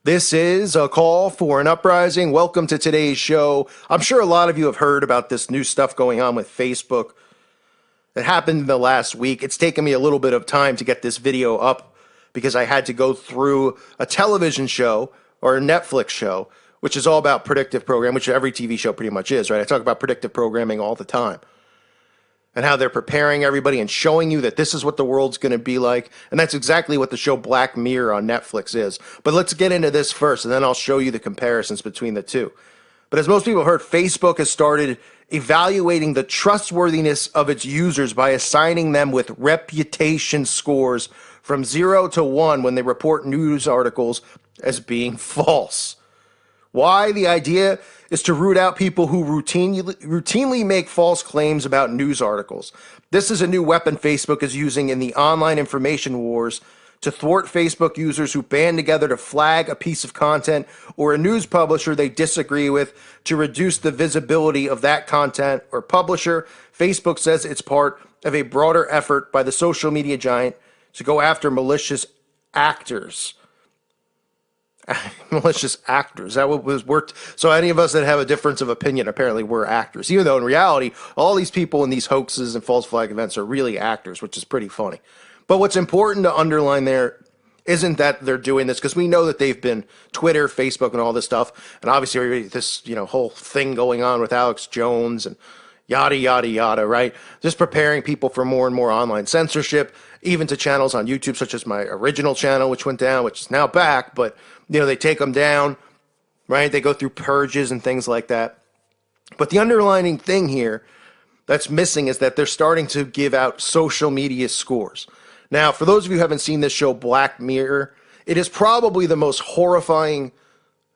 This is a call for an uprising. Welcome to today's show. I'm sure a lot of you have heard about this new stuff going on with Facebook that happened in the last week. It's taken me a little bit of time to get this video up because I had to go through a television show or a Netflix show, which is all about predictive programming, which every TV show pretty much is, right? I talk about predictive programming all the time and how they're preparing everybody and showing you that this is what the world's going to be like. And that's exactly what the show Black Mirror on Netflix is. But let's get into this first, and then I'll show you the comparisons between the two. But as most people heard, Facebook has started evaluating the trustworthiness of its users by assigning them with reputation scores from 0 to 1 when they report news articles as being false. Why? The idea is to root out people who routinely make false claims about news articles. This is a new weapon Facebook is using in the online information wars to thwart Facebook users who band together to flag a piece of content or a news publisher they disagree with to reduce the visibility of that content or publisher. Facebook says it's part of a broader effort by the social media giant to go after malicious actors. Malicious actors. That was worked. So any of us that have a difference of opinion, apparently we're actors. Even though in reality, all these people in these hoaxes and false flag events are really actors, which is pretty funny. But what's important to underline there isn't that they're doing this, because we know that they've been Twitter, Facebook, and all this stuff. And obviously this, whole thing going on with Alex Jones and yada, yada, yada, right? Just preparing people for more and more online censorship, even to channels on YouTube, such as my original channel, which went down, which is now back. But, they take them down, right? They go through purges and things like that. But the underlining thing here that's missing is that they're starting to give out social media scores. Now, for those of you who haven't seen this show, Black Mirror, it is probably the most horrifying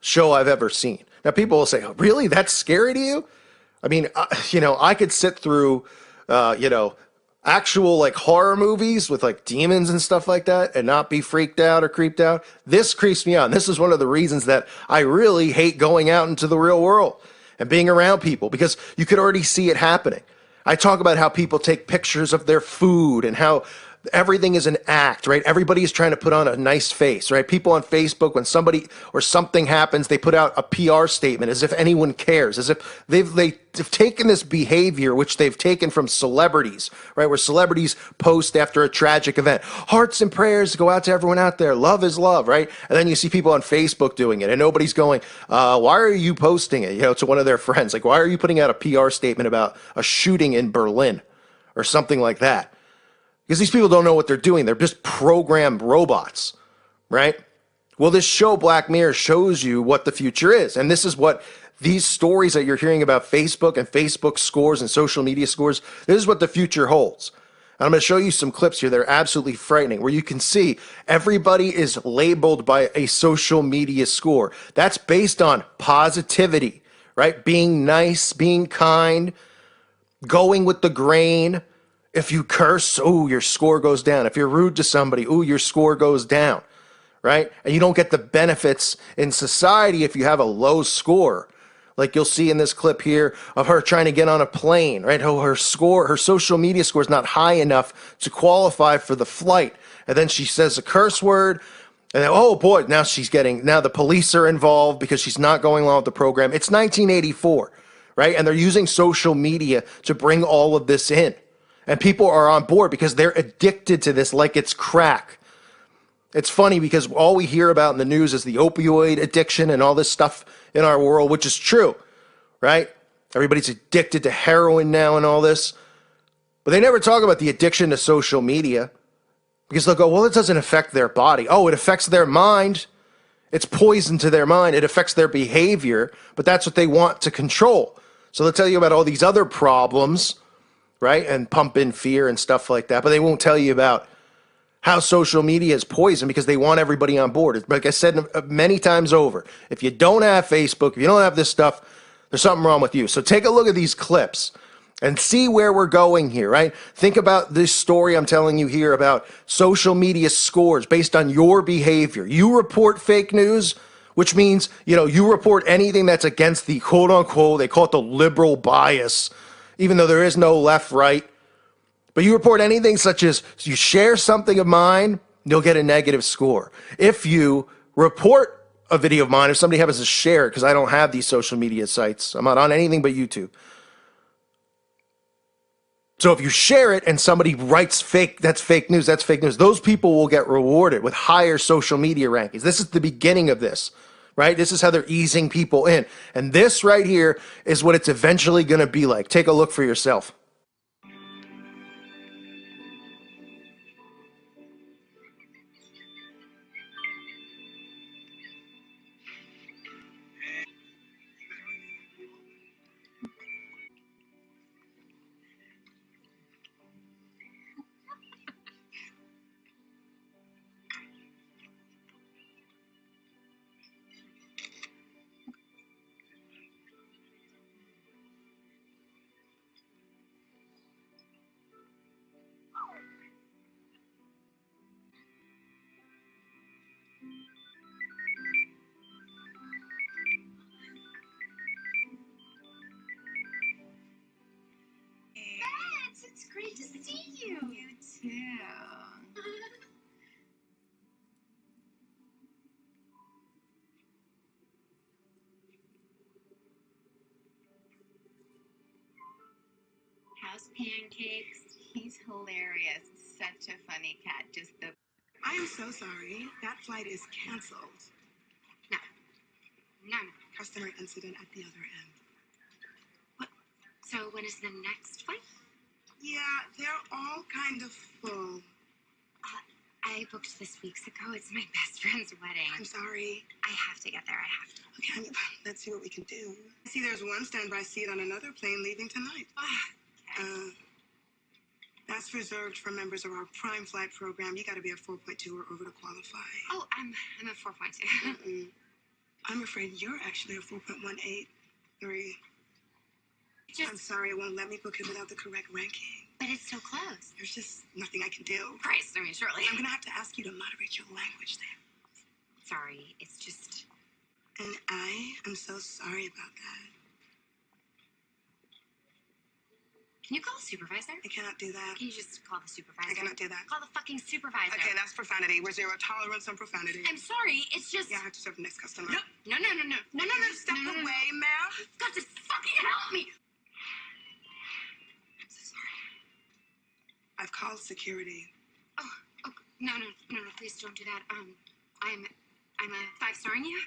show I've ever seen. Now, people will say, oh, really? That's scary to you? I mean, I could sit through, actual like horror movies with like demons and stuff like that and not be freaked out or creeped out. This creeps me out. And this is one of the reasons that I really hate going out into the real world and being around people, because you could already see it happening. I talk about how people take pictures of their food and how everything is an act, right? Everybody is trying to put on a nice face, right? People on Facebook, when somebody or something happens, they put out a PR statement as if anyone cares, as if they've taken this behavior, which they've taken from celebrities, right? Where celebrities post after a tragic event, hearts and prayers go out to everyone out there. Love is love, right? And then you see people on Facebook doing it and nobody's going, why are you posting it? To one of their friends, like, why are you putting out a PR statement about a shooting in Berlin or something like that? Because these people don't know what they're doing. They're just programmed robots, right? Well, this show, Black Mirror, shows you what the future is. And this is what these stories that you're hearing about Facebook and Facebook scores and social media scores, this is what the future holds. And I'm going to show you some clips here that are absolutely frightening, where you can see everybody is labeled by a social media score. That's based on positivity, right? Being nice, being kind, going with the grain. If you curse, your score goes down. If you're rude to somebody, your score goes down, right? And you don't get the benefits in society if you have a low score. Like you'll see in this clip here of her trying to get on a plane, right? Her social media score is not high enough to qualify for the flight. And then she says a curse word, and then, oh boy, now the police are involved because she's not going along with the program. It's 1984, right? And they're using social media to bring all of this in. And people are on board because they're addicted to this like it's crack. It's funny because all we hear about in the news is the opioid addiction and all this stuff in our world, which is true, right? Everybody's addicted to heroin now and all this. But they never talk about the addiction to social media, because they'll go, well, it doesn't affect their body. Oh, it affects their mind. It's poison to their mind. It affects their behavior, but that's what they want to control. So they'll tell you about all these other problems, right? And pump in fear and stuff like that. But they won't tell you about how social media is poison, because they want everybody on board. Like I said many times over, if you don't have Facebook, if you don't have this stuff, there's something wrong with you. So take a look at these clips and see where we're going here, right? Think about this story I'm telling you here about social media scores based on your behavior. You report fake news, which means, you report anything that's against the quote unquote, they call it the liberal bias, even though there is no left, right. But you report anything such as you share something of mine, you'll get a negative score. If you report a video of mine, if somebody happens to share it, because I don't have these social media sites, I'm not on anything but YouTube. So if you share it and somebody writes fake, that's fake news, that's fake news. Those people will get rewarded with higher social media rankings. This is the beginning of this, right? This is how they're easing people in. And this right here is what it's eventually going to be like. Take a look for yourself. It's great to see you. You too. House pancakes. He's hilarious. Such a funny cat. Just the. I am so sorry. That flight is canceled. No. No. Customer incident at the other end. What? So when is the next flight? Yeah, they're all kind of full. I booked this weeks ago. It's my best friend's wedding. I'm sorry. I have to get there. I have to. Okay, let's see what we can do. I see there's one standby seat on another plane leaving tonight. Okay. That's reserved for members of our Prime Flight program. You got to be at 4.2 or over to qualify. Oh, I'm at 4.2. I'm afraid you're actually at 4.183. I'm Just, sorry, it won't let me book it without the correct ranking. but it's so close. There's just nothing I can do. Christ, I mean, surely. I'm gonna have to ask you to moderate your language there. Sorry, it's just. And I am so sorry about that. Can you call the supervisor? I cannot do that. Can you just call the supervisor? I cannot do that. Call the fucking supervisor. Okay, that's profanity. We're zero tolerance on profanity. I'm sorry, it's just. Yeah, I have to serve the next customer. No. Step away, ma'am. You've got to fucking help me. I'm so sorry. I've called security. Oh, no, please don't do that. I'm a 5-starring you.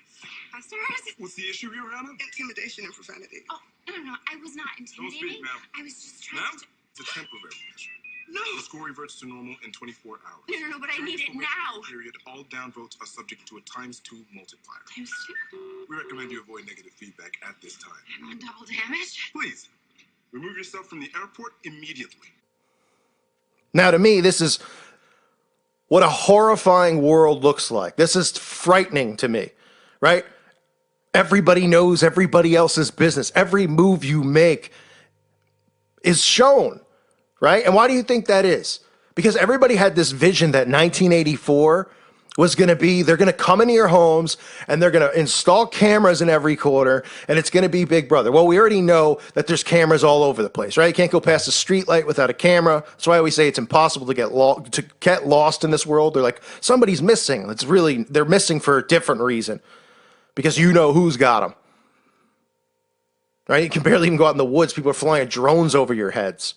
5 stars. What's the issue, Your Honor? Intimidation and profanity. Oh, no, I was not intimidating. ma'am. I was just trying Ma'am? to. It's a temporary measure. No. The score reverts to normal in 24 hours. No, but I During need the it probation now. Period, all down votes are subject to a ×2 multiplier. Times 2. We recommend you avoid negative feedback at this time. I'm on double damage. Please, remove yourself from the airport immediately. Now, to me, this is what a horrifying world looks like. This is frightening to me, right? Everybody knows everybody else's business. Every move you make is shown, right? And why do you think that is? Because everybody had this vision that 1984 was going to be, they're going to come into your homes and they're going to install cameras in every corner and it's going to be Big Brother. Well, we already know that there's cameras all over the place, right? You can't go past a street light without a camera. That's why I always say it's impossible to get lost in this world. They're like, somebody's missing. It's really, they're missing for a different reason because you know who's got them, right? You can barely even go out in the woods. People are flying drones over your heads.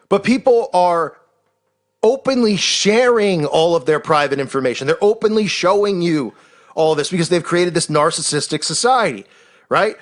But people are openly sharing all of their private information. They're openly showing you all this because they've created this narcissistic society, right?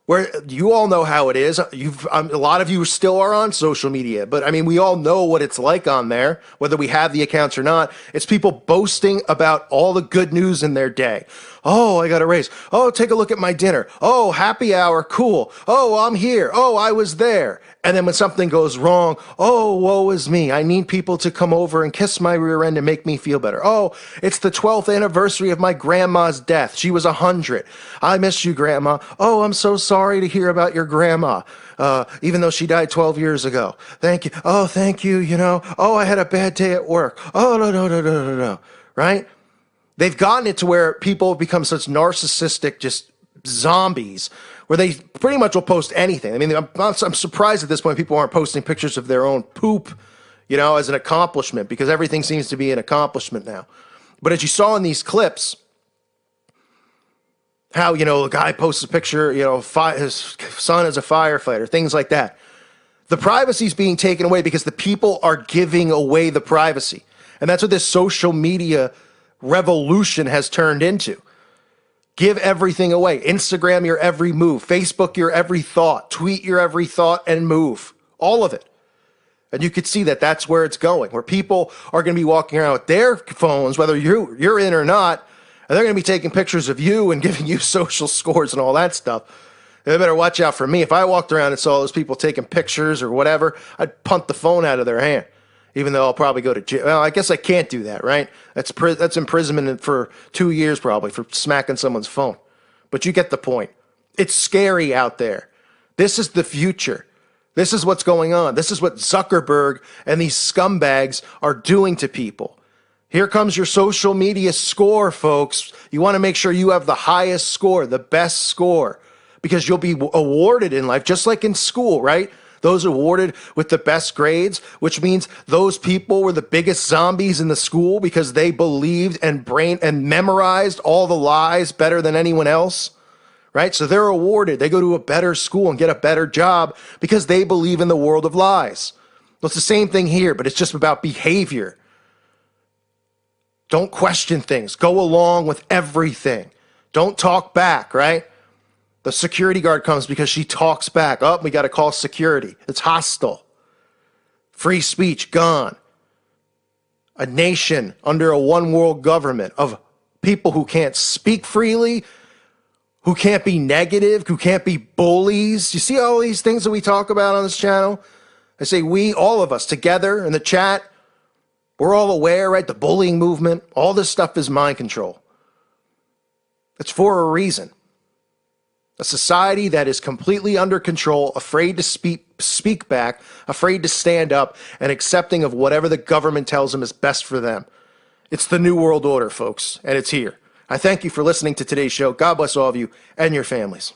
Where you all know how it is. A lot of you still are on social media, but I mean, we all know what it's like on there, whether we have the accounts or not. It's people boasting about all the good news in their day. Oh, I got a raise. Oh, take a look at my dinner. Oh, happy hour. Cool. Oh, I'm here. Oh, I was there. And then when something goes wrong, oh, woe is me. I need people to come over and kiss my rear end and make me feel better. Oh, it's the 12th anniversary of my grandma's death. She was 100. I miss you, Grandma. Oh, I'm so sorry to hear about your grandma, even though she died 12 years ago. Thank you. Oh, thank you, you know. Oh, I had a bad day at work. Oh, no. Right? They've gotten it to where people become such narcissistic, just zombies, where they pretty much will post anything. I mean, I'm surprised at this point people aren't posting pictures of their own poop, you know, as an accomplishment, because everything seems to be an accomplishment now. But as you saw in these clips, How, the guy posts a picture, his son is a firefighter, things like that. The privacy is being taken away because the people are giving away the privacy. And that's what this social media revolution has turned into. Give everything away. Instagram your every move. Facebook your every thought. Tweet your every thought and move. All of it. And you could see that that's where it's going, where people are going to be walking around with their phones, whether you're in or not, and they're going to be taking pictures of you and giving you social scores and all that stuff. They better watch out for me. If I walked around and saw those people taking pictures or whatever, I'd punt the phone out of their hand, even though I'll probably go to jail. Well, I guess I can't do that, right? That's imprisonment for 2 years probably for smacking someone's phone. But you get the point. It's scary out there. This is the future. This is what's going on. This is what Zuckerberg and these scumbags are doing to people. Here comes your social media score, folks. You want to make sure you have the highest score, the best score, because you'll be awarded in life, just like in school, right? Those awarded with the best grades, which means those people were the biggest zombies in the school because they believed and memorized all the lies better than anyone else, right? So they're awarded. They go to a better school and get a better job because they believe in the world of lies. Well, it's the same thing here, but it's just about behavior. Don't question things. Go along with everything. Don't talk back, right? The security guard comes because she talks back. Oh, we got to call security. It's hostile. Free speech gone. A nation under a one world government of people who can't speak freely, who can't be negative, who can't be bullies. You see all these things that we talk about on this channel? I say we, all of us together in the chat, we're all aware, right? The bullying movement, all this stuff is mind control. It's for a reason. A society that is completely under control, afraid to speak back, afraid to stand up, and accepting of whatever the government tells them is best for them. It's the New World Order, folks, and it's here. I thank you for listening to today's show. God bless all of you and your families.